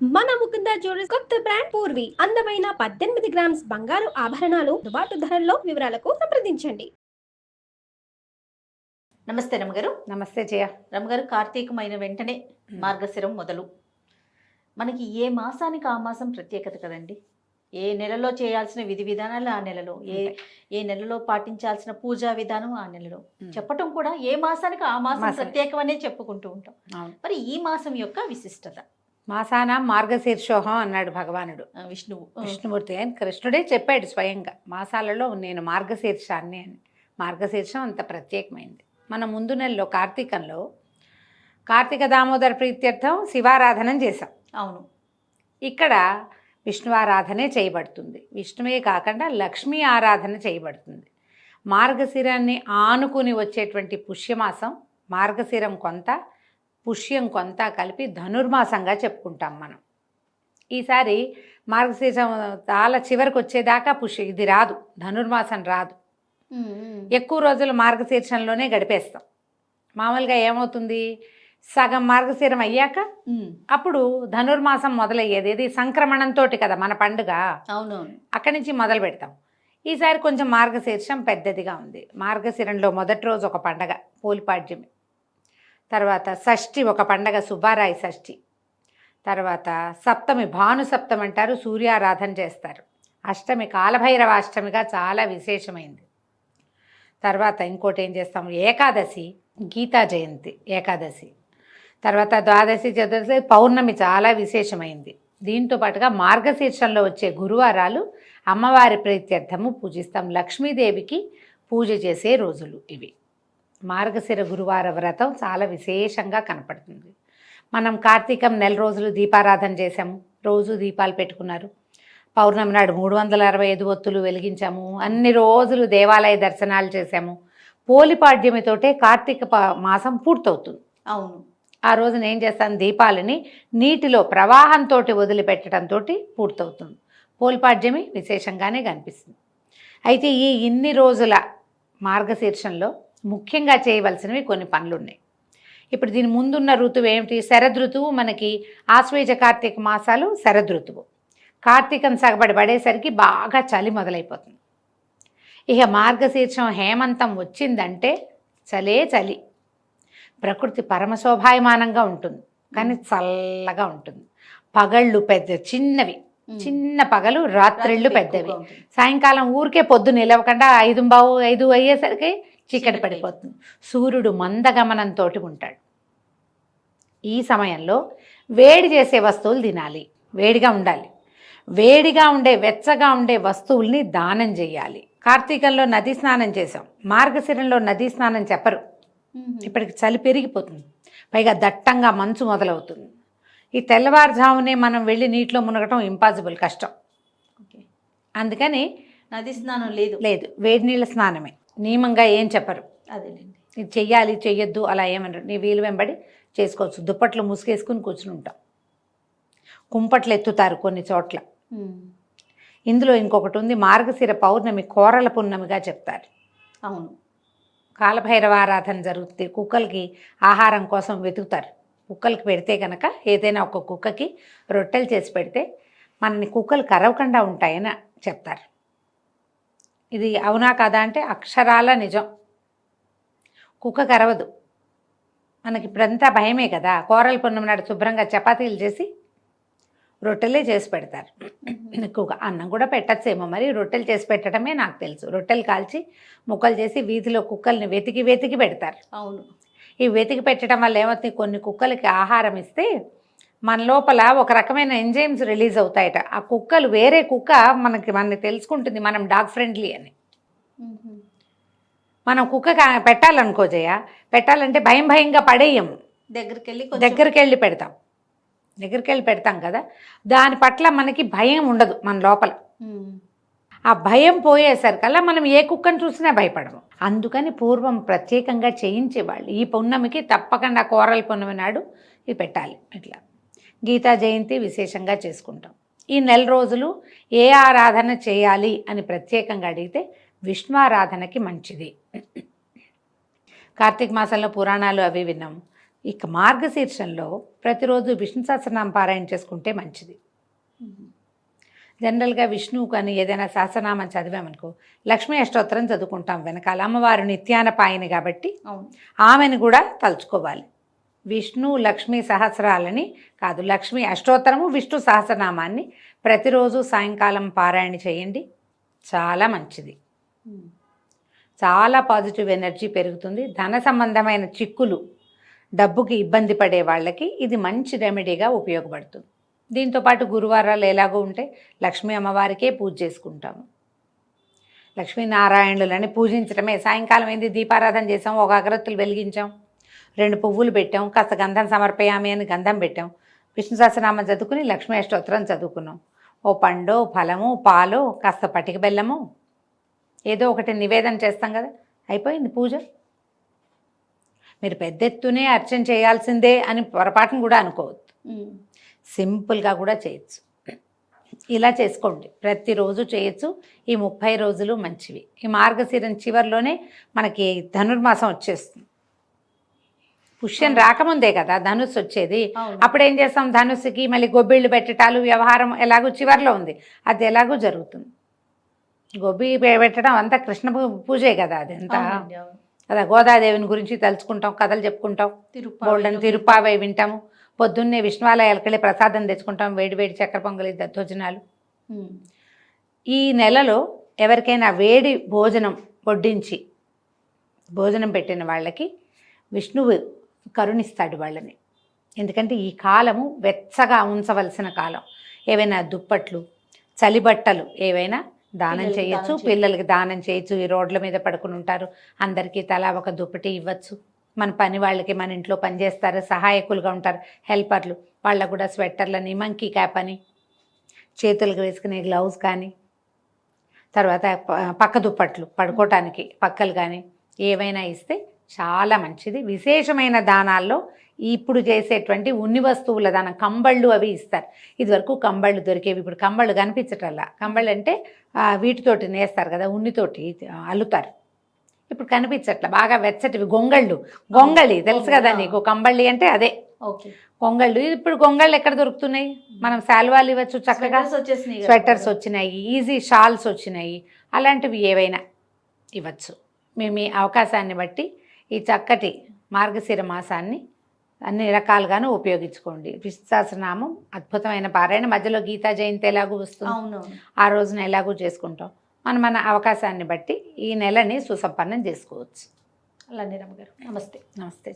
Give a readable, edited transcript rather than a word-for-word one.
మన ముకుంద జ్యువెలర్స్ కొత్త బ్రాండ్ పూర్వి అందమైన 18 గ్రామ్స్ బంగారు ఆభరణాలు దుబాటు ధరల్లో వివరాలకు సంప్రదించండి. నమస్తే రమగారు. నమస్తే జయ. రమగారు, కార్తీకమైన వెంటనే మార్గశిరం మొదలు. మనకి ఏ మాసానికి ఆ మాసం ప్రత్యేకత కదండి. ఏ నెలలో చేయాల్సిన విధి విధానాలు ఆ నెలలో, ఏ నెలలో పాటించాల్సిన పూజా విధానం ఆ నెలలో చెప్పటం కూడా ఏ మాసానికి ఆ మాసం ప్రత్యేకమనే చెప్పుకుంటూ ఉంటాం. మరి ఈ మాసం యొక్క విశిష్టత. మాసాన మార్గశీర్షోహం అన్నాడు భగవానుడు విష్ణుమూర్తి. ఆయన కృష్ణుడే చెప్పాడు స్వయంగా, మాసాలలో నేను మార్గశీర్షాన్ని అని. మార్గశీర్షం అంత ప్రత్యేకమైంది. మన ముందు నెలలో కార్తీకంలో కార్తీక దామోదర ప్రీత్యర్థం శివారాధనం చేశాం. అవును, ఇక్కడ విష్ణువారాధనే చేయబడుతుంది. విష్ణువే కాకుండా లక్ష్మీ ఆరాధన చేయబడుతుంది. మార్గశిరాన్ని ఆనుకుని వచ్చేటువంటి పుష్యమాసం మార్గశిరం కొంత, పుష్యం కొంత కలిపి ధనుర్మాసంగా చెప్పుకుంటాం మనం. ఈసారి మార్గశీర్షం చాలా చివరికి వచ్చేదాకా ఇది రాదు, ధనుర్మాసం రాదు. ఎక్కువ రోజులు మార్గశీర్షంలోనే గడిపేస్తాం. మామూలుగా ఏమవుతుంది, సగం మార్గశీరం అయ్యాక అప్పుడు ధనుర్మాసం మొదలయ్యేది. ఇది సంక్రమణంతో కదా మన పండుగ. అవునవును, అక్కడి నుంచి మొదలు పెడతాం. ఈసారి కొంచెం మార్గశీర్షం పెద్దదిగా ఉంది. మార్గశిరంలో మొదటి రోజు ఒక పండగ పోలిపాడ్యమి, తర్వాత షష్ఠి ఒక పండగ సుబ్బారాయి షష్ఠి, తర్వాత సప్తమి భాను సప్తమి అంటారు, సూర్యారాధన చేస్తారు. అష్టమి కాలభైరవ అష్టమిగా చాలా విశేషమైంది. తర్వాత ఇంకోటి ఏం చేస్తాం, ఏకాదశి గీతా జయంతి ఏకాదశి, తర్వాత ద్వాదశి చతుర్దశి పౌర్ణమి చాలా విశేషమైంది. దీంతో పాటుగా మార్గశీర్షంలో వచ్చే గురువారాలు అమ్మవారి ప్రీత్యర్థము పూజిస్తాం. లక్ష్మీదేవికి పూజ చేసే రోజులు ఇవి. మార్గశిర గురువార వ్రతం చాలా విశేషంగా కనపడుతుంది. మనం కార్తీకం నెల రోజులు దీపారాధన చేశాము, రోజు దీపాలు పెట్టుకున్నారు. పౌర్ణమి నాడు 365 ఒత్తులు వెలిగించాము. అన్ని రోజులు దేవాలయ దర్శనాలు చేశాము. పోలిపాడ్యమితోటే కార్తీక మాసం పూర్తవుతుంది. అవును, ఆ రోజున ఏం చేస్తాను, దీపాలని నీటిలో ప్రవాహంతో వదిలిపెట్టడంతో పూర్తవుతుంది. పోలిపాడ్యమి విశేషంగానే కనిపిస్తుంది. అయితే ఈ ఇన్ని రోజుల మార్గశీర్షంలో ముఖ్యంగా చేయవలసినవి కొన్ని పనులున్నాయి. ఇప్పుడు దీని ముందున్న ఋతువు ఏమిటి, శరదృతువు. మనకి ఆశ్వేజ కార్తీక మాసాలు శరదృతువు. కార్తీకం సగబడి పడేసరికి బాగా చలి మొదలైపోతుంది. ఇక మార్గశీర్షం హేమంతం వచ్చిందంటే చలే చలి. ప్రకృతి పరమశోభాయమానంగా ఉంటుంది, కానీ చల్లగా ఉంటుంది. పగళ్ళు పెద్ద చిన్నవి, చిన్న పగలు, రాత్రిళ్ళు పెద్దవి. సాయంకాలం ఊరికే పొద్దు నిలవకుండా 5 అయ్యేసరికి చీకటి పడిపోతుంది. సూర్యుడు మందగమనంతో ఉంటాడు. ఈ సమయంలో వేడి చేసే వస్తువులు తినాలి, వేడిగా ఉండాలి. వేడిగా ఉండే వెచ్చగా ఉండే వస్తువుల్ని దానం చేయాలి. కార్తీకంలో నదీ స్నానం చేసాం, మార్గశిరంలో నదీ స్నానం చెప్పరు. ఇప్పటికి చలి పెరిగిపోతుంది, పైగా దట్టంగా మంచు మొదలవుతుంది. ఈ తెల్లవారుజామునే మనం వెళ్ళి నీటిలో మునగటం ఇంపాసిబుల్, కష్టం. అందుకని నది స్నానం లేదు, వేడి నీళ్ళ స్నానమే నియమంగా ఏం చెప్పరు. అదేనండి, ఇది చెయ్యాలి చెయ్యొద్దు అలా ఏమన్నారు. నీ వీలు వెంబడి చేసుకోవచ్చు. దుప్పట్లు ముసుగేసుకుని కూర్చుని ఉంటాం. కుంపట్లు ఎత్తుతారు కొన్ని చోట్ల. ఇందులో ఇంకొకటి ఉంది, మార్గశిర పౌర్ణమి కోరల పున్నమిగా చెప్తారు. అవును, కాలభైరవ ఆరాధన జరుగుతుంది. కుక్కలకి ఆహారం కోసం వెతుకుతారు. కుక్కలకి పెడితే కనుక, ఏదైనా ఒక కుక్కకి రొట్టెలు చేసి పెడితే మనని కుక్కలు కరవకుండా ఉంటాయని చెప్తారు. ఇది అవునా కాదా అంటే అక్షరాల నిజం. కుక్క కరవదు. మనకి ఇప్పుడంతా భయమే కదా. కోరల పున్నమి నాడు శుభ్రంగా చపాతీలు చేసి రొట్టెలే చేసి పెడతారు. ఎక్కువగా అన్నం కూడా పెట్టచ్చేమో, మరి రొట్టెలు చేసి పెట్టడమే నాకు తెలుసు. రొట్టెలు కాల్చి ముక్కలు చేసి వీధిలో కుక్కల్ని వెతికి వెతికి పెడతారు. అవును, ఈ వెతికి పెట్టడం వల్ల ఏమవుతుంది, కొన్ని కుక్కలకి ఆహారం ఇస్తే మన లోపల ఒక రకమైన ఎంజైమ్స్ రిలీజ్ అవుతాయట. ఆ కుక్కలు వేరే కుక్క మనని తెలుసుకుంటుంది మనం డాగ్ ఫ్రెండ్లీ అని. మనం కుక్క పెట్టాలనుకో జయ, పెట్టాలంటే భయంగా పడేయము, దగ్గరికి వెళ్ళి పెడతాం కదా. దాని పట్ల మనకి భయం ఉండదు మన లోపల. ఆ భయం పోయేసరికల్లా మనం ఏ కుక్కను చూసినా భయపడము. అందుకని పూర్వం ప్రత్యేకంగా చేయించేవాళ్ళు. ఈ పున్నమికి తప్పకుండా కోరల పున్నమి నాడు ఇది పెట్టాలి. ఇట్లా గీతా జయంతి విశేషంగా చేసుకుంటాం. ఈ నెల రోజులు ఏ ఆరాధన చేయాలి అని ప్రత్యేకంగా అడిగితే విష్ణు ఆరాధనకి మంచిది. కార్తీక మాసంలో పురాణాలు అవి విన్నాము. ఇక మార్గశీర్షంలో ప్రతిరోజు విష్ణు సహస్రనామ పారాయణ చేసుకుంటే మంచిది. జనరల్గా విష్ణువు కానీ ఏదైనా సహస్రనామం చదివామనుకో లక్ష్మీ అష్టోత్తరం చదువుకుంటాం వెనకాల. అమ్మవారు నిత్యాన పాయని కాబట్టి అవును. ఆమెను కూడా తలుచుకోవాలి. విష్ణు లక్ష్మీ సహస్రాలని కాదు, లక్ష్మీ అష్టోత్తరము విష్ణు సహస్రనామాన్ని ప్రతిరోజు సాయంకాలం పారాయణ చేయండి. చాలా మంచిది. చాలా పాజిటివ్ ఎనర్జీ పెరుగుతుంది. ధన సంబంధమైన చిక్కులు, డబ్బుకి ఇబ్బంది పడే వాళ్ళకి ఇది మంచి రెమెడీగా ఉపయోగపడుతుంది. దీంతోపాటు గురువారాలు ఎలాగో ఉంటే లక్ష్మీ అమ్మవారికే పూజ చేసుకుంటాము. లక్ష్మీనారాయణులని పూజించడమే. సాయంకాలం ఏంది దీపారాధన చేసాం, ఒక అగరత్తులు వెలిగించాం, 2 పువ్వులు పెట్టాం, కాస్త గంధం సమర్పయామి అని గంధం పెట్టాం, విష్ణు సహస్రనామం చదువుకుని లక్ష్మీ అష్టోత్తరం చదువుకున్నాం. ఓ పండో ఫలము పాలో కాస్త పటిక బెల్లము ఏదో ఒకటి నివేదన చేస్తాం కదా, అయిపోయింది పూజ. మీరు పెద్ద ఎత్తునే అర్చన చేయాల్సిందే అని పొరపాటును కూడా అనుకోవద్దు. సింపుల్గా కూడా చేయొచ్చు. ఇలా చేసుకోండి, ప్రతిరోజు చేయొచ్చు. ఈ 30 రోజులు మంచివి. ఈ మార్గశిరం చివరిలోనే మనకి ధనుర్మాసం వచ్చేస్తుంది. పుష్యం రాకముందే కదా ధనుస్సు వచ్చేది. అప్పుడు ఏం చేస్తాం, ధనుస్సుకి మళ్ళీ గొబ్బిళ్ళు పెట్టటాలు వ్యవహారం ఎలాగో చివరిలో ఉంది, అది ఎలాగో జరుగుతుంది. గొబ్బి పెట్టడం అంతా కృష్ణ పూజే కదా, అది అంతా కదా. గోదాదేవిని గురించి తలుచుకుంటాం, కథలు చెప్పుకుంటాం, బోల్డని తిరుపావై వింటాము. పొద్దున్నే విష్ణువాలయాలకు వెళ్ళి ప్రసాదం తెచ్చుకుంటాం, వేడి వేడి చక్కెర పొంగలి దద్దోజనాలు. ఈ నెలలో ఎవరికైనా వేడి భోజనం వడ్డించి భోజనం పెట్టిన వాళ్ళకి విష్ణువు కరుణిస్తాడు వాళ్ళని. ఎందుకంటే ఈ కాలము వెచ్చగా ఉంచవలసిన కాలం. ఏవైనా దుప్పట్లు, చలిబట్టలు ఏవైనా దానం చేయొచ్చు, పిల్లలకి దానం చేయొచ్చు. ఈ రోడ్ల మీద పడుకుని ఉంటారు, అందరికీ తలా ఒక దుప్పటి ఇవ్వచ్చు. మన పని వాళ్ళకి, మన ఇంట్లో పనిచేస్తారు, సహాయకులుగా ఉంటారు, హెల్పర్లు, వాళ్ళకు కూడా స్వెట్టర్లని, మంకీ క్యాప్ అని, చేతులకు వేసుకునే గ్లౌజ్ కానీ, తర్వాత పక్క దుప్పట్లు పడుకోవటానికి పక్కలు కానీ ఏవైనా ఇస్తే చాలా మంచిది. విశేషమైన దానాల్లో ఇప్పుడు చేసేటువంటి ఉన్ని వస్తువుల దానం, కంబళ్ళు అవి ఇస్తారు. ఇదివరకు కంబళ్ళు దొరికేవి, ఇప్పుడు కంబళ్ళు కనిపించటల్లా. కంబళ్ళు అంటే వీటితోటి నేస్తారు కదా, ఉన్నితోటి అల్లుతారు, ఇప్పుడు కనిపించట్లా. బాగా వెచ్చటివి గొంగళి తెలుసు కదా నీకు, కంబళ్ళి అంటే అదే గొంగళ్ళు. ఇప్పుడు గొంగళ్ళు ఎక్కడ దొరుకుతున్నాయి? మనం శాల్వాలు ఇవ్వచ్చు చక్కగా, స్వెటర్స్ వచ్చినాయి, ఈజీ షాల్స్ వచ్చినాయి, అలాంటివి ఏవైనా ఇవ్వచ్చు. మేము మీ అవకాశాన్ని బట్టి ఈ చక్కటి మార్గశిర మాసాన్ని అన్ని రకాలుగాను ఉపయోగించుకోండి. విష్ణు సహస్రనామం అద్భుతమైన పారాయణ. మధ్యలో గీతా జయంతి ఎలాగూ వస్తుంది, ఆ రోజున ఎలాగూ చేసుకుంటాం. మన అవకాశాన్ని బట్టి ఈ నెలని సుసంపన్నం చేసుకోవచ్చు. అలానే రమ్మగారు, నమస్తే. నమస్తే.